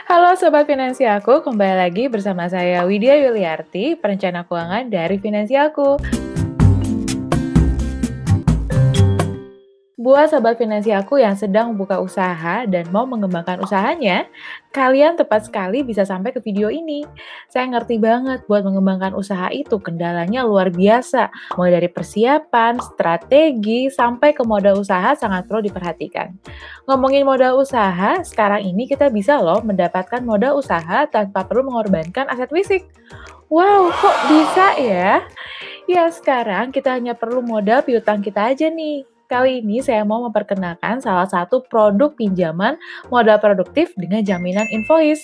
Halo Sobat Finansialku, kembali lagi bersama saya Widya Yuliarti, perencana keuangan dari Finansialku. Buat Sobat Finansialku yang sedang buka usaha dan mau mengembangkan usahanya, kalian tepat sekali bisa sampai ke video ini. Saya ngerti banget buat mengembangkan usaha itu kendalanya luar biasa, mulai dari persiapan, strategi, sampai ke modal usaha sangat perlu diperhatikan. Ngomongin modal usaha, sekarang ini kita bisa loh mendapatkan modal usaha tanpa perlu mengorbankan aset fisik. Wow, kok bisa ya? Ya, sekarang kita hanya perlu modal piutang kita aja nih. Kali ini saya mau memperkenalkan salah satu produk pinjaman modal produktif dengan jaminan invoice.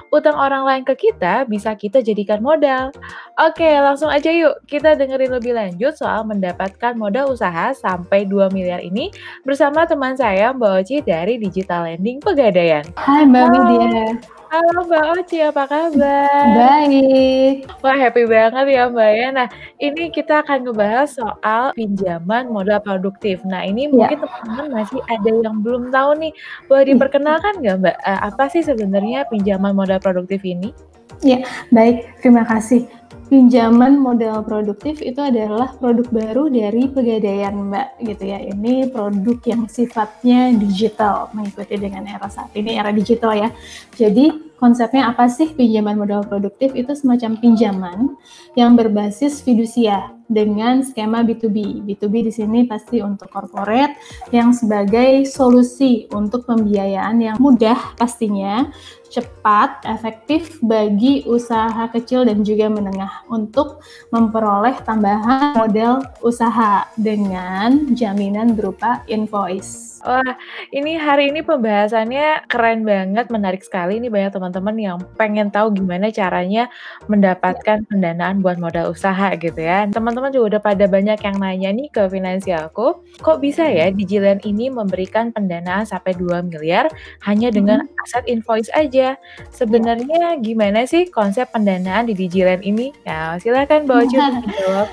Utang orang lain ke kita bisa kita jadikan modal. Oke, langsung aja yuk kita dengerin lebih lanjut soal mendapatkan modal usaha sampai 2 miliar ini bersama teman saya Mbak Oci dari Digital Lending Pegadaian. Hai Mbak Widya. Halo Mbak Oci, apa kabar? Baik. Wah, happy banget ya Mbak ya. Nah, ini kita akan ngebahas soal pinjaman modal produktif. Nah, ini mungkin Ya. teman-teman masih ada yang belum tahu nih. Boleh diperkenalkan nggak Mbak, apa sih sebenarnya pinjaman modal produktif ini? Ya, baik. Terima kasih. Pinjaman modal produktif itu adalah produk baru dari Pegadaian, Mbak, gitu ya. Ini produk yang sifatnya digital, mengikuti dengan era saat ini, era digital ya. Jadi konsepnya apa sih pinjaman modal produktif? Itu semacam pinjaman yang berbasis fidusia dengan skema B2B. B2B di sini pasti untuk corporate yang sebagai solusi untuk pembiayaan yang mudah pastinya, cepat, efektif bagi usaha kecil dan juga menengah untuk memperoleh tambahan modal usaha dengan jaminan berupa invoice. Wah, ini hari ini pembahasannya keren banget, menarik sekali. Ini banyak teman-teman yang pengen tahu gimana caranya mendapatkan pendanaan buat modal usaha gitu ya. Teman-teman juga udah pada banyak yang nanya nih ke Finansialku, kok bisa ya Digiland ini memberikan pendanaan sampai 2 miliar hanya dengan aset invoice aja? Sebenarnya gimana sih konsep pendanaan di Digiland ini? Nah, silakan Mbak Oci untuk menjawab.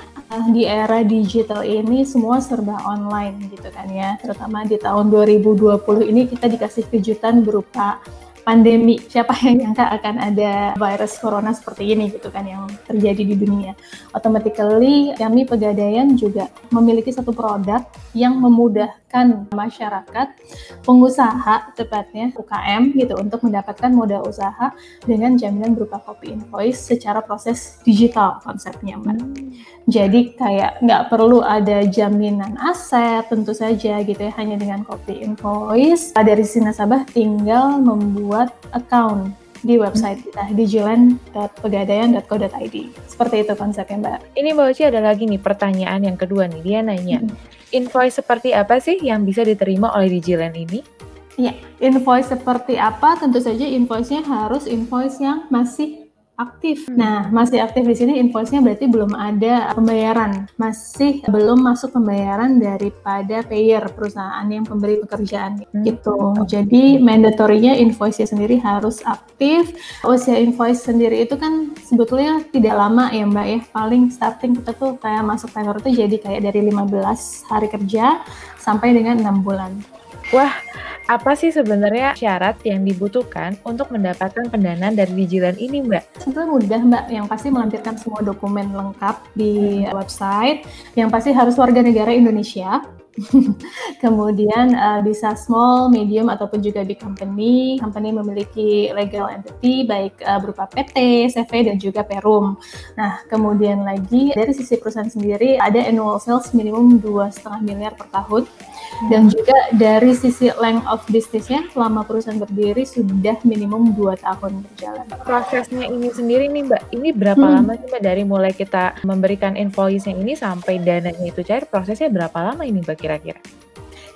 Di era digital ini semua serba online gitu kan ya, terutama di tahun 2020 ini kita dikasih kejutan berupa pandemi. Siapa yang nyangka akan ada virus corona seperti ini gitu kan yang terjadi di dunia. Automatically kami Pegadaian juga memiliki satu produk yang memudahkan masyarakat, pengusaha tepatnya UKM gitu untuk mendapatkan modal usaha dengan jaminan berupa copy invoice secara proses digital konsepnya, Mbak. Jadi kayak nggak perlu ada jaminan aset tentu saja gitu ya, hanya dengan copy invoice dari si nasabah tinggal membuat account di website kita digiland.pegadaian.co.id. Seperti itu konsepnya, Mbak. Ini Mbak Oci ada lagi nih pertanyaan yang kedua nih, dia nanya, invoice seperti apa sih yang bisa diterima oleh Digiland ini? Ya, invoice seperti apa? Tentu saja invoice-nya harus invoice yang masih aktif. Nah, masih aktif di sini invoice-nya berarti belum ada pembayaran. Masih belum masuk pembayaran daripada payer, perusahaan yang pemberi pekerjaan gitu. Jadi mandatory-nya invoice-nya sendiri harus aktif. Usia invoice sendiri itu kan sebetulnya tidak lama ya Mbak ya. Paling starting kita tuh kayak masuk tenor itu jadi kayak dari 15 hari kerja sampai dengan 6 bulan. Wah, apa sih sebenarnya syarat yang dibutuhkan untuk mendapatkan pendanaan dari Digiland ini, Mbak? Sebetulnya mudah, Mbak. Yang pasti melampirkan semua dokumen lengkap di website. Yang pasti harus warga negara Indonesia. Kemudian bisa small, medium, ataupun juga big company. Company memiliki legal entity, baik berupa PT, CV, dan juga Perum. Nah, kemudian lagi dari sisi perusahaan sendiri ada annual sales minimum 2,5 miliar per tahun. Dan juga dari sisi length of business-nya selama perusahaan berdiri sudah minimum 2 tahun berjalan. Prosesnya ini sendiri nih Mbak, ini berapa lama sih Mbak dari mulai kita memberikan invoice-nya ini sampai dananya itu cair, prosesnya berapa lama ini Mbak kira-kira?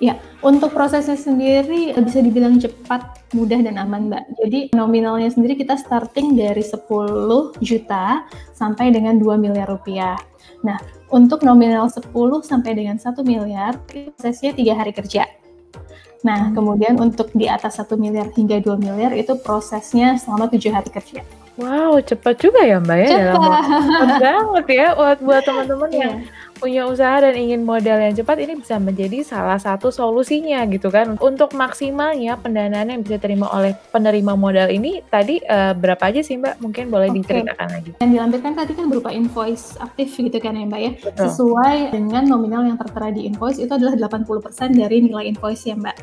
Ya, untuk prosesnya sendiri bisa dibilang cepat, mudah, dan aman, Mbak. Jadi nominalnya sendiri kita starting dari 10 juta sampai dengan 2 miliar rupiah. Nah, untuk nominal 10 sampai dengan 1 miliar, prosesnya 3 hari kerja. Nah, kemudian untuk di atas 1 miliar hingga 2 miliar itu prosesnya selama 7 hari kerja. Wow, cepat juga ya Mbak ya, dalam waktu Cepat. cepat banget ya buat teman-teman yang punya usaha dan ingin modal yang cepat ini bisa menjadi salah satu solusinya gitu kan. Untuk maksimalnya pendanaan yang bisa diterima oleh penerima modal ini tadi, berapa aja sih Mbak? Mungkin boleh Oke, diceritakan lagi? yang dilampirkan tadi kan berupa invoice aktif gitu kan ya Mbak ya, Betul. sesuai dengan nominal yang tertera di invoice itu adalah 80% dari nilai invoice ya Mbak.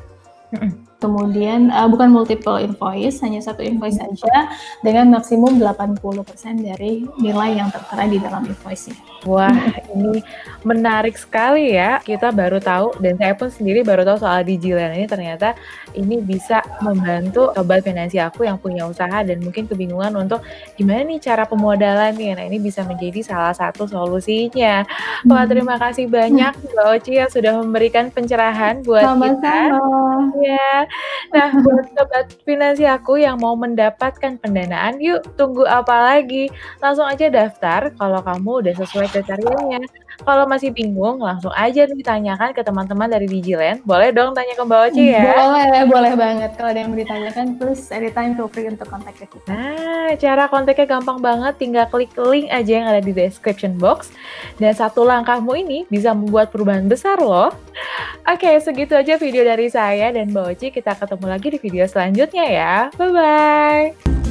Mhm. Kemudian bukan multiple invoice, hanya satu invoice saja dengan maksimum 80% dari nilai yang tertera di dalam invoice-nya. Wah, ini menarik sekali ya. Kita baru tahu dan saya pun sendiri baru tahu soal Digiland ini ternyata ini bisa membantu sobat finansialku yang punya usaha dan mungkin kebingungan untuk gimana nih cara pemodalannya. Nah, ini bisa menjadi salah satu solusinya. Wah, terima kasih banyak Mbak Oci yang sudah memberikan pencerahan buat kita. Sama-sama. Ya. Nah, buat sobat finansialku yang mau mendapatkan pendanaan, yuk tunggu apa lagi? Langsung aja daftar kalau kamu udah sesuai kriterianya. Kalau masih bingung, langsung aja nih tanyakan ke teman-teman dari Digiland. Boleh dong tanya ke Mbak Oci ya? Boleh banget. Kalau ada yang mau ditanyakan, please anytime feel free untuk kontak ke kita. Nah, cara kontaknya gampang banget, tinggal klik link aja yang ada di description box. Dan satu langkahmu ini bisa membuat perubahan besar loh. Oke, segitu aja video dari saya dan Mbak Oci. Kita ketemu lagi di video selanjutnya ya. Bye-bye!